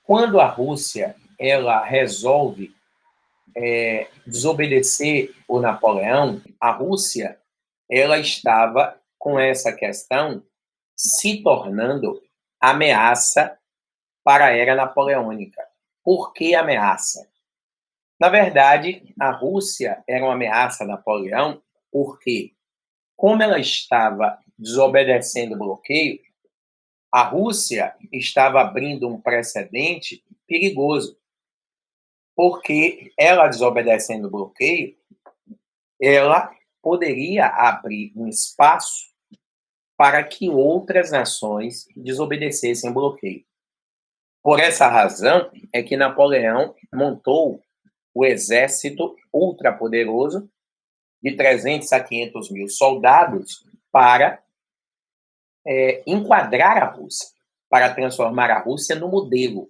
Quando a Rússia ela resolve desobedecer o Napoleão, a Rússia ela estava com essa questão se tornando ameaça para a era napoleônica. Por que ameaça? Na verdade, a Rússia era uma ameaça a Napoleão porque, como ela estava desobedecendo o bloqueio, a Rússia estava abrindo um precedente perigoso, porque ela desobedecendo o bloqueio, ela poderia abrir um espaço para que outras nações desobedecessem o bloqueio. Por essa razão é que Napoleão montou o exército ultrapoderoso de 300 a 500 mil soldados para enquadrar a Rússia, para transformar a Rússia no modelo.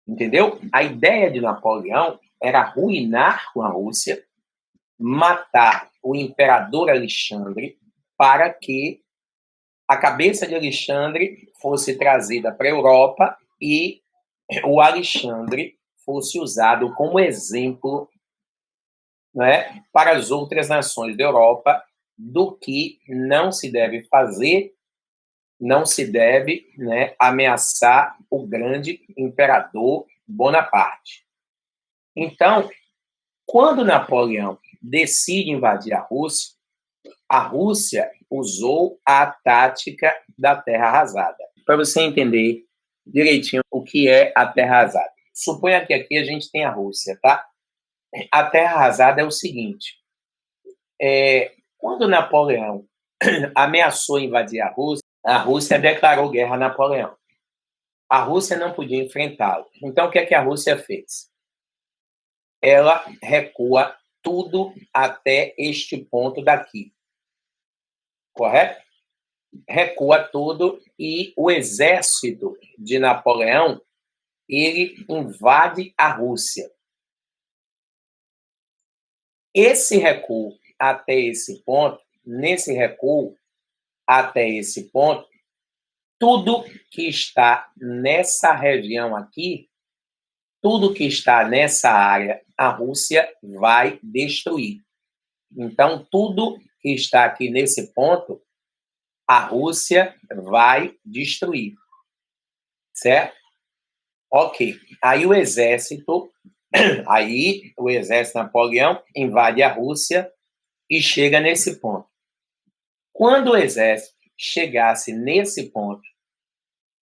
Entendeu? A ideia de Napoleão era arruinar com a Rússia, matar o imperador Alexandre para que a cabeça de Alexandre fosse trazida para a Europa e o Alexandre fosse usado como exemplo, né, para as outras nações da Europa do que não se deve fazer, não se deve, né, ameaçar o grande imperador Bonaparte. Então, quando Napoleão decide invadir a Rússia usou a tática da terra arrasada. Para você entender direitinho o que é a terra arrasada. Suponha que aqui a gente tem a Rússia, tá? A terra arrasada é o seguinte: quando Napoleão ameaçou invadir a Rússia declarou guerra a Napoleão. A Rússia não podia enfrentá-lo. Então, o que é que a Rússia fez? Ela recua tudo até este ponto daqui. Correto? Recua tudo e o exército de Napoleão, ele invade a Rússia. Esse recuo até esse ponto, nesse recuo até esse ponto, tudo que está nessa região aqui, tudo que está nessa área, a Rússia vai destruir. Então, tudo que está aqui nesse ponto, a Rússia vai destruir. Certo? Ok. Aí o exército Napoleão invade a Rússia e chega nesse ponto. Quando o exército chegasse nesse ponto,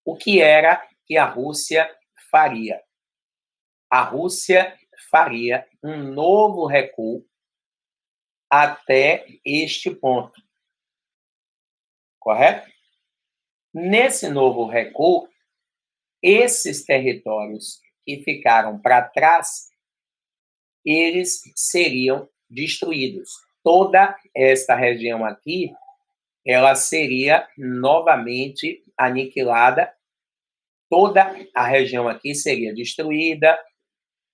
o que era que a Rússia faria? A Rússia faria um novo recuo até este ponto. Correto? Nesse novo recuo, esses territórios que ficaram para trás, eles seriam destruídos. Toda esta região aqui, ela seria novamente aniquilada, toda a região aqui seria destruída,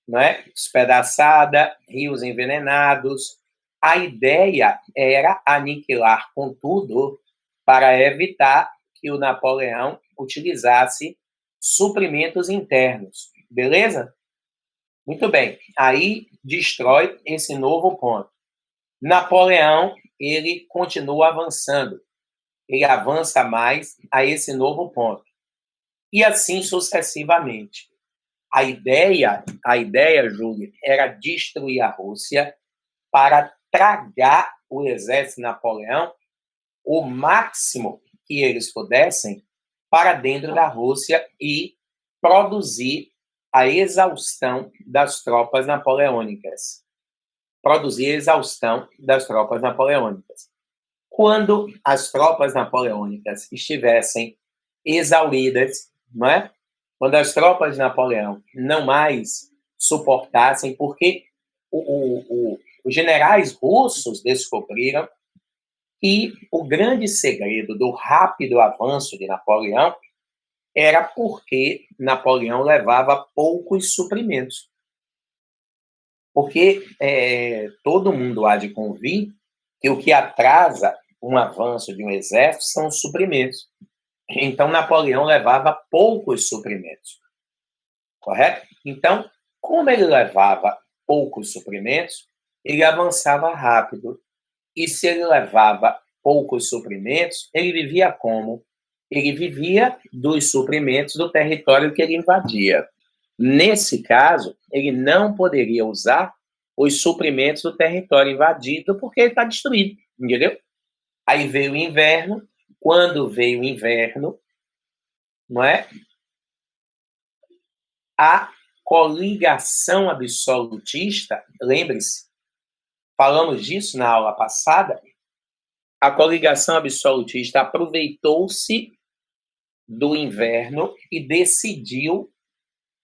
né? Despedaçada, rios envenenados. A ideia era aniquilar com tudo para evitar que o Napoleão utilizasse suprimentos internos. Beleza? Muito bem. Aí destrói esse novo ponto. Napoleão, ele continua avançando. Ele avança mais a esse novo ponto. E assim sucessivamente. A ideia, Júlio, era destruir a Rússia para tragar o exército de Napoleão o máximo que eles pudessem para dentro da Rússia e produzir a exaustão das tropas napoleônicas. Quando as tropas napoleônicas estivessem exauridas, não é? Quando as tropas de Napoleão não mais suportassem, porque os generais russos descobriram que o grande segredo do rápido avanço de Napoleão era porque Napoleão levava poucos suprimentos. Porque todo mundo há de convir que o que atrasa um avanço de um exército são os suprimentos. Então, Napoleão levava poucos suprimentos. correto? Então, como ele levava poucos suprimentos, ele avançava rápido. E se ele levava poucos suprimentos, ele vivia como? Ele vivia dos suprimentos do território que ele invadia. Nesse caso, ele não poderia usar os suprimentos do território invadido porque ele está destruído, entendeu? Aí veio o inverno. Quando veio o inverno, não é? A coligação absolutista, lembre-se, falamos disso na aula passada, a coligação absolutista aproveitou-se do inverno e decidiu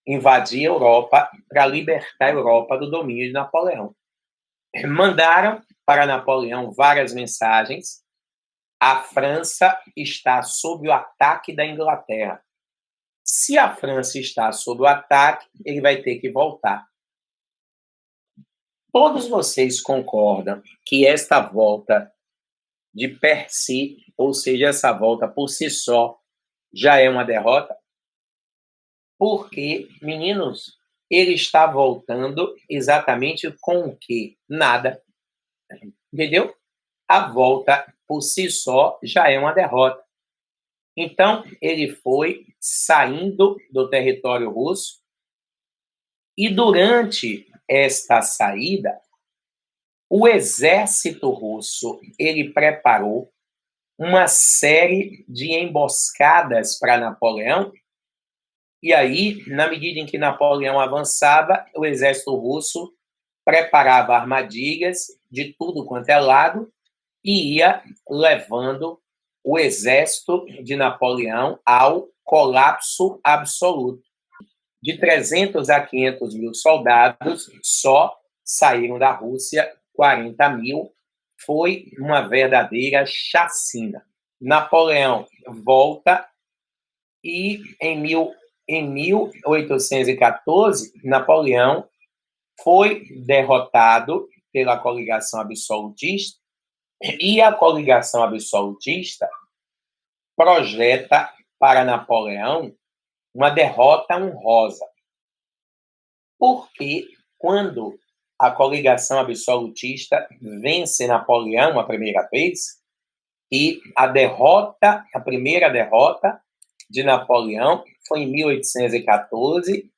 invadir a Europa para libertar a Europa do domínio de Napoleão. Mandaram para Napoleão várias mensagens. A França está sob o ataque da Inglaterra. Se a França está sob o ataque, ele vai ter que voltar. Todos vocês concordam que esta volta de per si, ou seja, essa volta por si só, já é uma derrota? Porque, meninos, ele está voltando exatamente com o quê? Nada. Entendeu? A volta por si só já é uma derrota. Então, ele foi saindo do território russo e durante esta saída, o exército russo, ele preparou uma série de emboscadas para Napoleão. E aí, na medida em que Napoleão avançava, o exército russo preparava armadilhas de tudo quanto é lado e ia levando o exército de Napoleão ao colapso absoluto. De 300 a 500 mil soldados, só saíram da Rússia 40 mil. Foi uma verdadeira chacina. Napoleão volta e em 1814, Napoleão foi derrotado pela coligação absolutista e a coligação absolutista projeta para Napoleão uma derrota honrosa. Porque quando a coligação absolutista vence Napoleão a primeira vez, e a primeira derrota de Napoleão foi em 1814,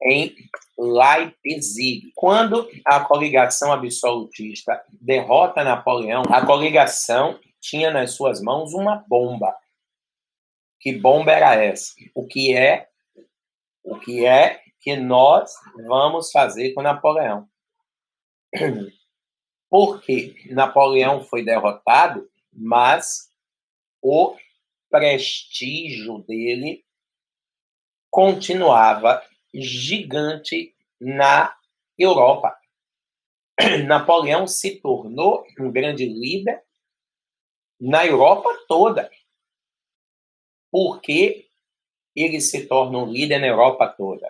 em Leipzig. Quando a coligação absolutista derrota Napoleão, a coligação tinha nas suas mãos uma bomba. Que bomba era essa? O que é que nós vamos fazer com Napoleão? Porque Napoleão foi derrotado, mas o prestígio dele continuava gigante na Europa. Napoleão se tornou um grande líder na Europa toda. Porque ele se torna um líder na Europa toda?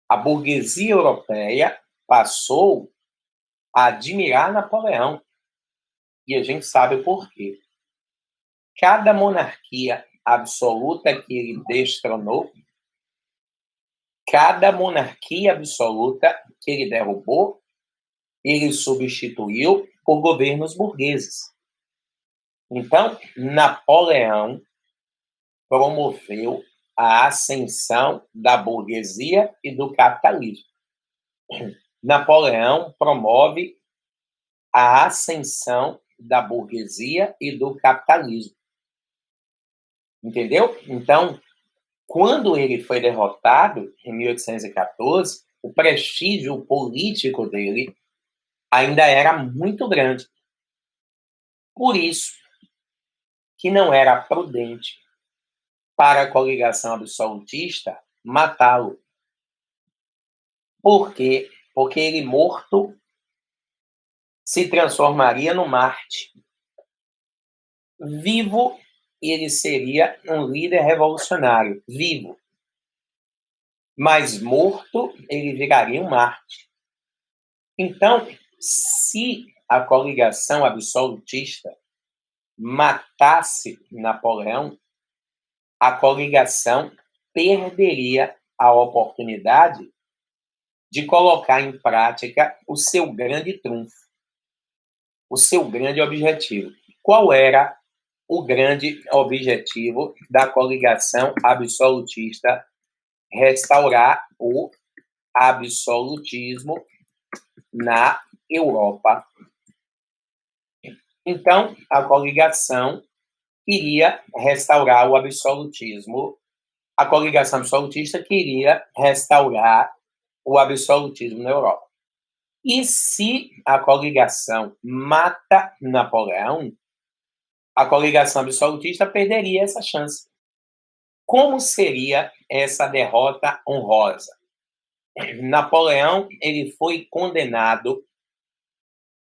A burguesia europeia passou a admirar Napoleão. E a gente sabe por quê. Cada monarquia absoluta que ele destronou, cada monarquia absoluta que ele derrubou, ele substituiu por governos burgueses. Então, Napoleão promoveu a ascensão da burguesia e do capitalismo. Napoleão promove a ascensão da burguesia e do capitalismo. Entendeu? Então, quando ele foi derrotado, em 1814, o prestígio político dele ainda era muito grande. Por isso que não era prudente para a coligação absolutista matá-lo. Por quê? Porque ele morto se transformaria no Marte. Vivo, ele seria um líder revolucionário, vivo. Mas morto, ele viraria um Marte. Então, se a coligação absolutista matasse Napoleão, a coligação perderia a oportunidade de colocar em prática o seu grande trunfo, o seu grande objetivo. Qual era o grande objetivo da coligação absolutista? Restaurar o absolutismo na Europa. Então, a coligação queria restaurar o absolutismo. A coligação absolutista queria restaurar o absolutismo na Europa. E se a coligação mata Napoleão, a coligação absolutista perderia essa chance. Como seria essa derrota honrosa? Napoleão ele foi condenado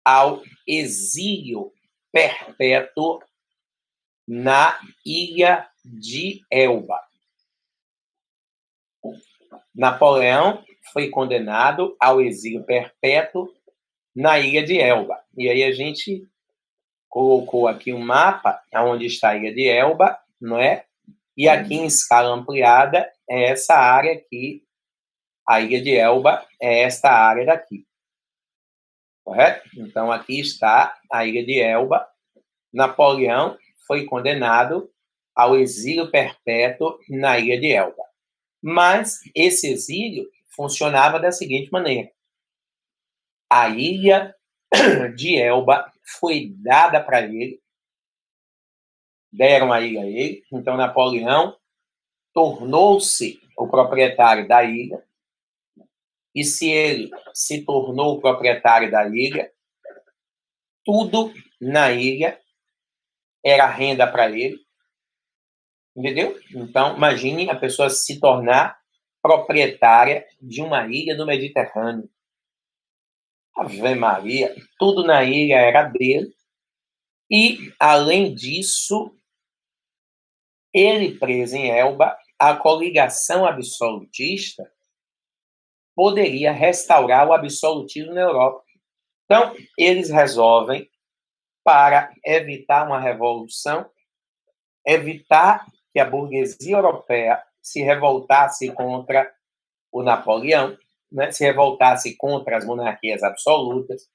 ao exílio perpétuo na ilha de Elba. Napoleão foi condenado ao exílio perpétuo na ilha de Elba. E aí a gente colocou aqui um mapa onde está a ilha de Elba, não é? E aqui em escala ampliada é essa área aqui, a ilha de Elba é esta área daqui. Correto? Então aqui está a ilha de Elba. Napoleão foi condenado ao exílio perpétuo na ilha de Elba. Mas esse exílio funcionava da seguinte maneira: a ilha de Elba foi dada para ele, deram a ilha a ele, então Napoleão tornou-se o proprietário da ilha, e se ele se tornou o proprietário da ilha, tudo na ilha era renda para ele, entendeu? Então, imagine a pessoa se tornar proprietária de uma ilha do Mediterrâneo. Ave Maria, tudo na ilha era dele. E, além disso, ele preso em Elba, a coligação absolutista poderia restaurar o absolutismo na Europa. Então, eles resolvem, para evitar uma revolução, evitar que a burguesia europeia se revoltasse contra o Napoleão, né, se revoltasse contra as monarquias absolutas,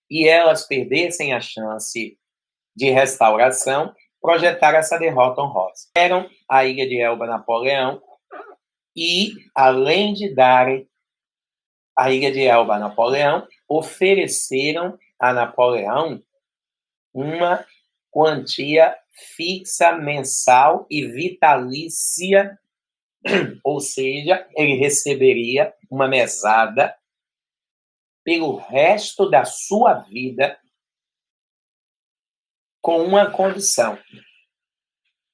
e elas perdessem a chance de restauração, projetar essa derrota honrosa. Deram a ilha de Elba a Napoleão e, além de darem a ilha de Elba a Napoleão, ofereceram a Napoleão uma quantia fixa mensal e vitalícia, ou seja, ele receberia uma mesada pelo resto da sua vida, com uma condição: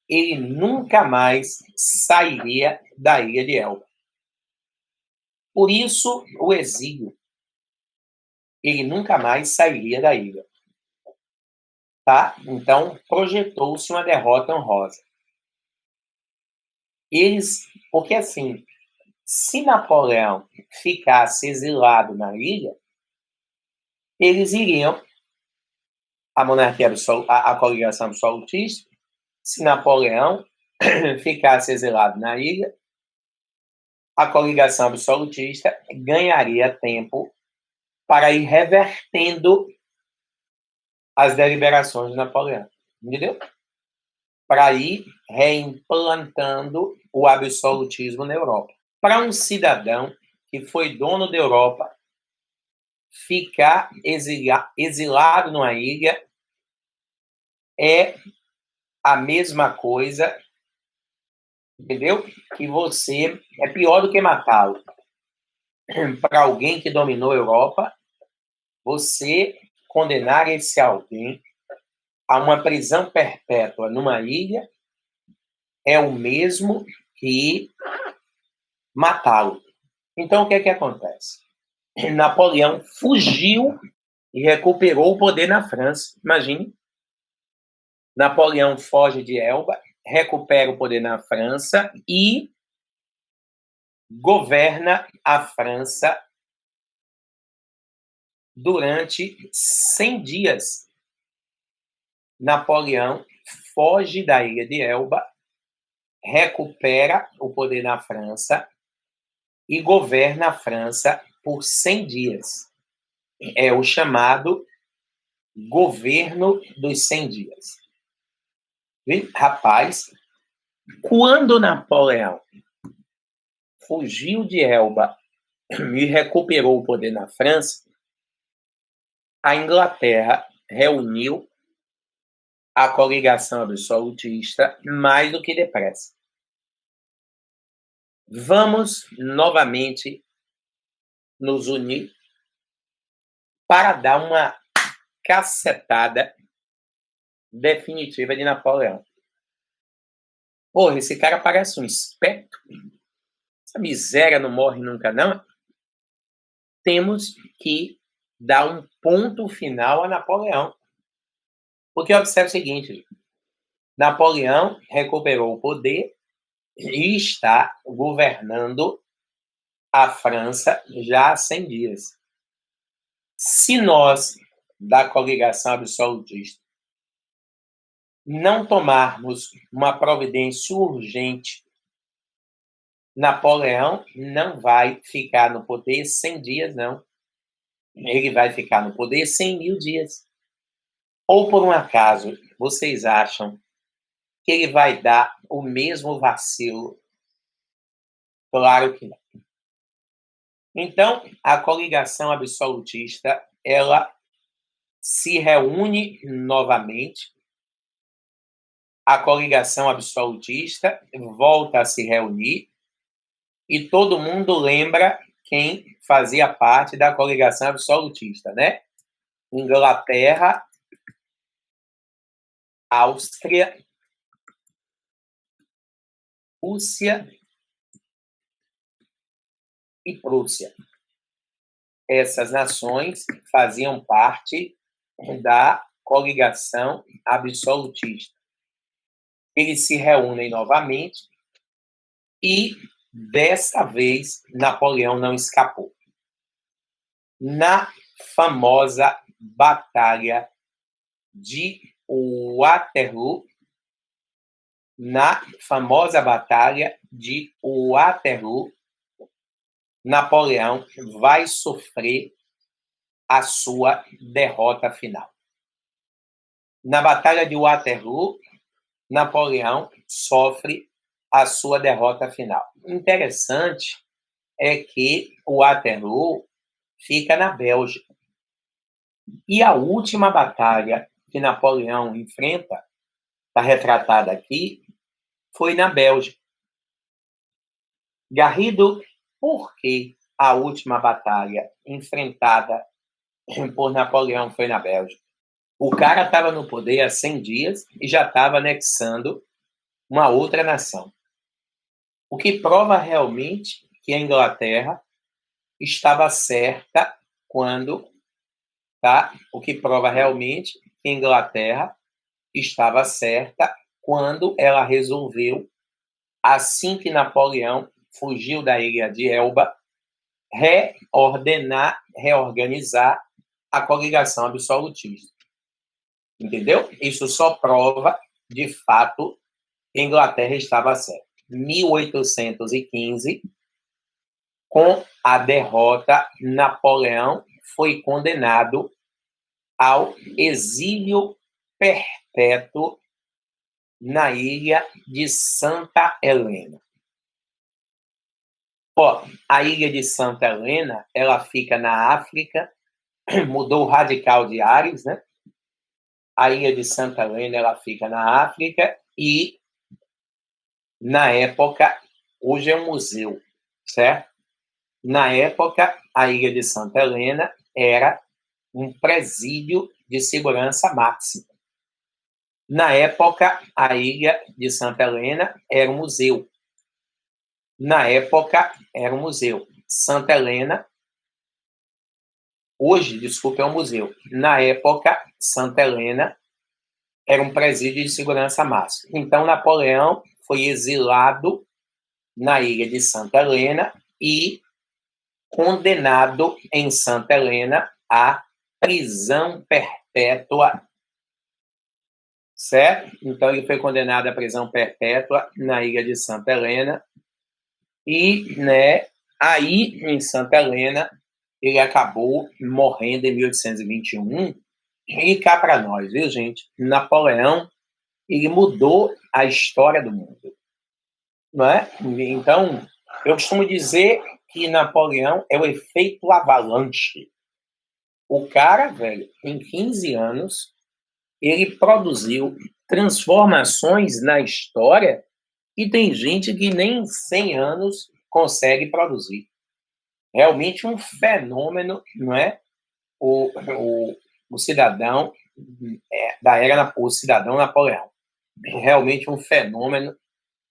ele nunca mais sairia da ilha de Elba. Por isso, o exílio. Ele nunca mais sairia da ilha. Tá? Então, projetou-se uma derrota honrosa. Porque assim, se Napoleão ficasse exilado na ilha, eles iriam, a monarquia a coligação absolutista, se Napoleão ficasse exilado na ilha, a coligação absolutista ganharia tempo para ir revertendo as deliberações de Napoleão, entendeu? Para ir reimplantando o absolutismo na Europa. Para um cidadão que foi dono da Europa, ficar exilado numa ilha é a mesma coisa, entendeu? Que você é pior do que matá-lo. Para alguém que dominou a Europa, você condenar esse alguém a uma prisão perpétua numa ilha é o mesmo que matá-lo. Então, o que é que acontece? Napoleão fugiu e recuperou o poder na França. Imagine. Napoleão foge de Elba, recupera o poder na França e governa a França durante 100 dias. Napoleão foge da ilha de Elba, recupera o poder na França e governa a França por 100 dias. É o chamado governo dos 100 dias. Rapaz, quando Napoleão fugiu de Elba e recuperou o poder na França, a Inglaterra reuniu a coligação absolutista mais do que depressa. Vamos novamente nos unir para dar uma cacetada definitiva de Napoleão. Porra, esse cara parece um espectro. Essa miséria não morre nunca, não. Temos que dar um ponto final a Napoleão. Porque observe o seguinte, Napoleão recuperou o poder e está governando a França já há 100 dias. Se nós, da coligação absolutista, não tomarmos uma providência urgente, Napoleão não vai ficar no poder 100 dias, não. Ele vai ficar no poder 100.000 dias. Ou, por um acaso, vocês acham que ele vai dar o mesmo vacilo? Claro que não. Então, a coligação absolutista, ela se reúne novamente. A coligação absolutista volta a se reunir e todo mundo lembra quem fazia parte da coligação absolutista, né? Inglaterra, Áustria, Rússia e Prússia. Essas nações faziam parte da coligação absolutista. Eles se reúnem novamente e, desta vez, Napoleão não escapou. Na famosa Batalha de Waterloo, Napoleão vai sofrer a sua derrota final. Na Batalha de Waterloo, Napoleão sofre a sua derrota final. Interessante é que Waterloo fica na Bélgica. E a última batalha que Napoleão enfrenta, está retratada aqui, foi na Bélgica. Garrido, por que a última batalha enfrentada por Napoleão foi na Bélgica? O cara estava no poder há 100 dias e já estava anexando uma outra nação. O que prova realmente que a Inglaterra estava certa quando... O que prova realmente que a Inglaterra estava certa quando ela resolveu, assim que Napoleão fugiu da ilha de Elba, reorganizar a coligação absolutista. Entendeu? Isso só prova, de fato, que a Inglaterra estava certa. 1815, com a derrota, Napoleão foi condenado ao exílio perpétuo na ilha de Santa Helena. A ilha de Santa Helena, ela fica na África, mudou o radical de Ares, né? A ilha de Santa Helena, ela fica na África e, na época, hoje é um museu, certo? Na época, a ilha de Santa Helena era um presídio de segurança máxima. Na época, a ilha de Santa Helena era um museu. Na época, era um museu. Santa Helena, hoje, desculpa, é um museu. Na época, Santa Helena era um presídio de segurança máxima. Então, Napoleão foi exilado na ilha de Santa Helena e condenado em Santa Helena à prisão perpétua, certo? Então, ele foi condenado à prisão perpétua na ilha de Santa Helena e, né, Aí, em Santa Helena, ele acabou morrendo em 1821. E cá para nós, viu, gente? Napoleão, ele mudou a história do mundo, não é? Então, eu costumo dizer que Napoleão é o efeito avalanche. O cara, velho, em 15 anos, ele produziu transformações na história e tem gente que nem em 100 anos consegue produzir. Realmente um fenômeno, não é? O cidadão da era, o cidadão Napoleão. Realmente um fenômeno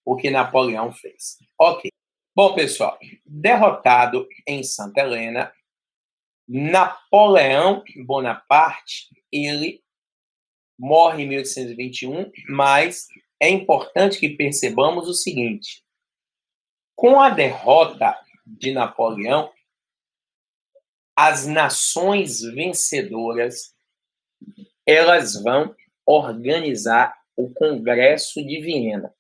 o que Napoleão fez. Ok. Bom, pessoal, derrotado em Santa Helena, Napoleão Bonaparte, ele morre em 1821, mas é importante que percebamos o seguinte: com a derrota de Napoleão, as nações vencedoras elas vão organizar o Congresso de Viena.